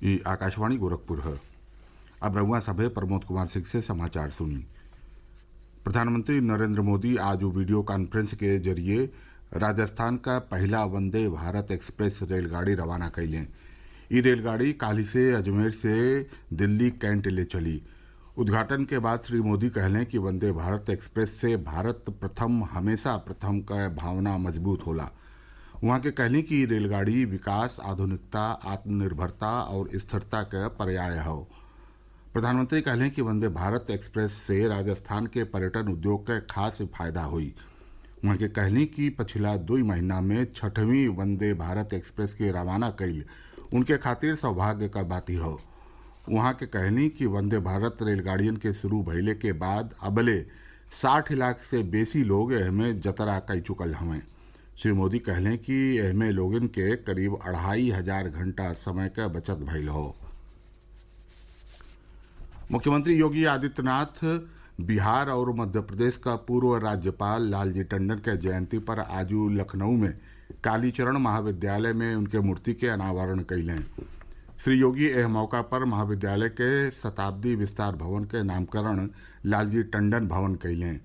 ये आकाशवाणी गोरखपुर है। अब रउआ सभे प्रमोद कुमार सिंह से समाचार सुनी। प्रधानमंत्री नरेंद्र मोदी आज वीडियो कॉन्फ्रेंस के जरिए राजस्थान का पहला वंदे भारत एक्सप्रेस रेलगाड़ी रवाना कैलें। ई रेलगाड़ी काल्हि से अजमेर से दिल्ली कैंट ले चली। उद्घाटन के बाद श्री मोदी कहलें कि वंदे भारत एक्सप्रेस से भारत प्रथम हमेशा प्रथम का भावना मजबूत होला। वहाँ के कहलें कि रेलगाड़ी विकास, आधुनिकता, आत्मनिर्भरता और स्थिरता का पर्याय हो। प्रधानमंत्री कहलें कि वंदे भारत एक्सप्रेस से राजस्थान के पर्यटन उद्योग का खास फायदा हुई। वहाँ के कहलें कि पिछला 2 महीना में 6वीं वंदे भारत एक्सप्रेस के रवाना कईल उनके खातिर सौभाग्य का बाती हो। वहाँ के कहलें कि वंदे भारत रेलगाड़ियन के शुरू भइले के बाद अबले 60 लाख से बेसी लोग एहमे जतरा कई चुकल हवें। श्री मोदी कहलें कि एहमे लोगन के करीब 2500 घंटा समय का बचत भइल हो। मुख्यमंत्री योगी आदित्यनाथ बिहार और मध्य प्रदेश का पूर्व राज्यपाल लालजी टंडन के जयंती पर आज लखनऊ में कालीचरण महाविद्यालय में उनके मूर्ति के अनावरण कैलें। श्री योगी एह मौका पर महाविद्यालय के शताब्दी विस्तार भवन के नामकरण लालजी टंडन भवन कैलें।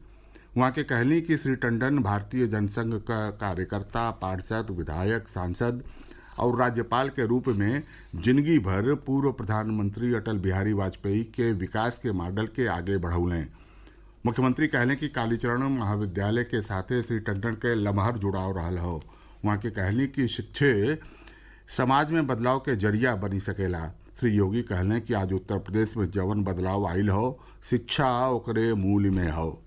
वहाँ के कहली कि श्री टंडन भारतीय जनसंघ का कार्यकर्ता, पार्षद, विधायक, सांसद और राज्यपाल के रूप में जिंदगी भर पूर्व प्रधानमंत्री अटल बिहारी वाजपेयी के विकास के मॉडल के आगे बढ़ौलें। मुख्यमंत्री कहलें कि कालीचरण महाविद्यालय के साथे श्री टंडन के लमहर जुड़ाव रहल हो। वहाँ के कहली कि शिक्षे समाज में बदलाव के जरिया बनी सकेला। श्री योगी कहलें कि आज उत्तर प्रदेश में जवन बदलाव आयल हो, शिक्षा ओकरे मूल में हो।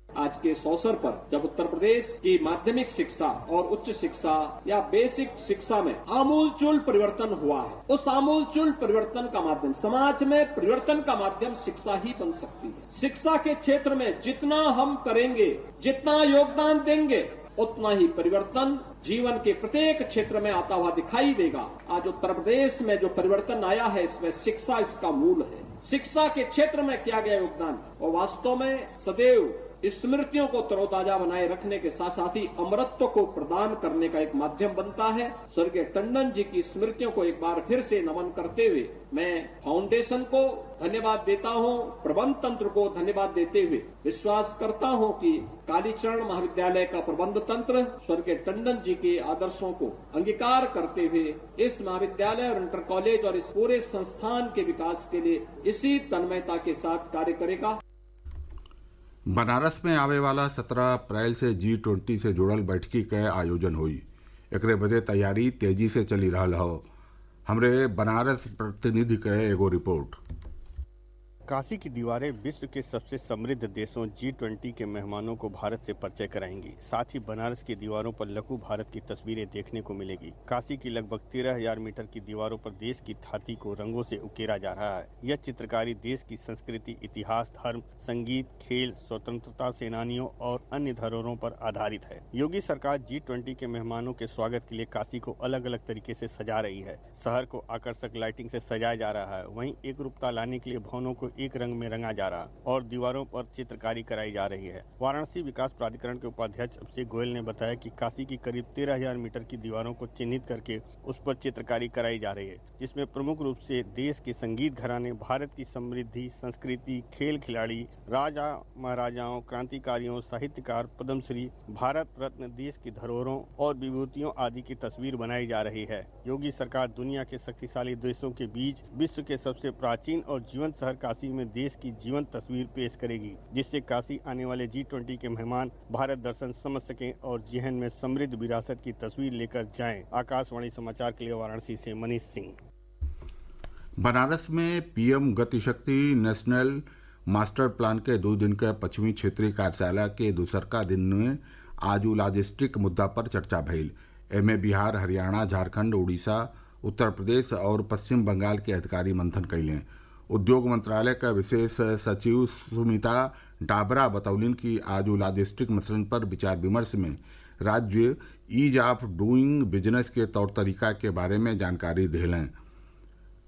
आज के इस अवसर पर जब उत्तर प्रदेश की माध्यमिक शिक्षा और उच्च शिक्षा या बेसिक शिक्षा में आमूलचूल परिवर्तन हुआ है, उस आमूलचूल परिवर्तन का माध्यम, समाज में परिवर्तन का माध्यम शिक्षा ही बन सकती है। शिक्षा के क्षेत्र में जितना हम करेंगे, जितना योगदान देंगे, उतना ही परिवर्तन जीवन के प्रत्येक क्षेत्र में आता हुआ दिखाई देगा। आज उत्तर प्रदेश में जो परिवर्तन आया है, इसमें शिक्षा इसका मूल है। शिक्षा के क्षेत्र में किया गया योगदान और वास्तव में सदैव स्मृतियों को तरोताजा बनाए रखने के साथ साथ ही अमरत्व को प्रदान करने का एक माध्यम बनता है। स्वर्गीय टंडन जी की स्मृतियों को एक बार फिर से नमन करते हुए मैं फाउंडेशन को धन्यवाद देता हूं, प्रबंध तंत्र को धन्यवाद देते हुए विश्वास करता हूं कि कालीचरण महाविद्यालय का प्रबंध तंत्र स्वर्गीय टंडन जी के आदर्शों को अंगीकार करते हुए इस महाविद्यालय और इंटर कॉलेज और इस पूरे संस्थान के विकास के लिए इसी तन्मयता के साथ कार्य करेगा। बनारस में आवे वाला 17 अप्रैल से G20 से जुड़ल बैठकी के आयोजन हुई। एकरे बदे तैयारी तेजी से चली रहल हो। हमरे बनारस प्रतिनिधि के एगो रिपोर्ट। काशी की दीवारें विश्व के सबसे समृद्ध देशों G20 के मेहमानों को भारत से परिचय कराएंगी। साथ ही बनारस की दीवारों पर लघु भारत की तस्वीरें देखने को मिलेगी। काशी की लगभग 13,000 मीटर की दीवारों पर देश की छाती को रंगों से उकेरा जा रहा है। यह चित्रकारी देश की संस्कृति, इतिहास, धर्म, संगीत, खेल, स्वतंत्रता सेनानियों और अन्य धरोहरों पर आधारित है। योगी सरकार G20 के मेहमानों के स्वागत के लिए काशी को अलग अलग तरीके से सजा रही है। शहर को आकर्षक लाइटिंग से सजाया जा रहा है। वहीं एक रूपता लाने के लिए भवनों को एक रंग में रंगा जा रहा और दीवारों पर चित्रकारी कराई जा रही है। वाराणसी विकास प्राधिकरण के उपाध्यक्ष अभिषेक गोयल ने बताया कि काशी की करीब 13,000 मीटर की दीवारों को चिन्हित करके उस पर चित्रकारी कराई जा रही है, जिसमें प्रमुख रूप से देश के संगीत घराने, भारत की समृद्धि, संस्कृति, खेल खिलाड़ी, राजा महाराजाओं, क्रांतिकारियों, साहित्यकार, पद्मश्री, भारत रत्न, देश की धरोहरों और विभूतियों आदि की तस्वीर बनाई जा रही है। योगी सरकार दुनिया के शक्तिशाली देशों के बीच विश्व के सबसे प्राचीन और जीवंत शहर काशी में देश की जीवंत तस्वीर पेश करेगी, जिससे काशी आने वाले G20 के मेहमान भारत दर्शन समझ सकें और जेहन में समृद्ध विरासत की तस्वीर लेकर जाएं। आकाशवाणी समाचार के लिए वाराणसी से मनीष सिंह। बनारस में PM Gatishakti national master plan के 2 दिन के पश्चिमी क्षेत्रीय कार्यशाला के दूसरका दिन में आज लॉजिस्टिक मुद्दा पर चर्चा भइल। एमे बिहार, हरियाणा, झारखंड, उड़ीसा, उत्तर प्रदेश और पश्चिम बंगाल के अधिकारी मंथन कैलें। उद्योग मंत्रालय का विशेष सचिव सुमिता डाबरा बतौलिन कि आज लॉजिस्टिक मसलन पर विचार विमर्श में राज्य ईज ऑफ डूइंग बिजनेस के तौर तरीका के बारे में जानकारी दिलें।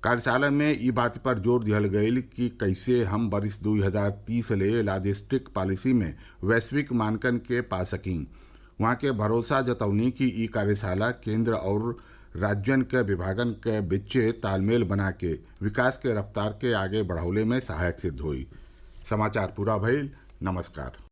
कार्यशाला में ई बात पर जोर दिहल गयल कि कैसे हम वर्ष 2030 ले लॉजिस्टिक पॉलिसी में वैश्विक मानकन के पा सकीं। वहाँ के भरोसा जतौनी कि ई कार्यशाला केंद्र और राज्यन के विभागन के बीचे तालमेल बना के विकास के रफ्तार के आगे बढ़ावले में सहायक सिद्ध हुई। समाचार पूरा भइल। नमस्कार।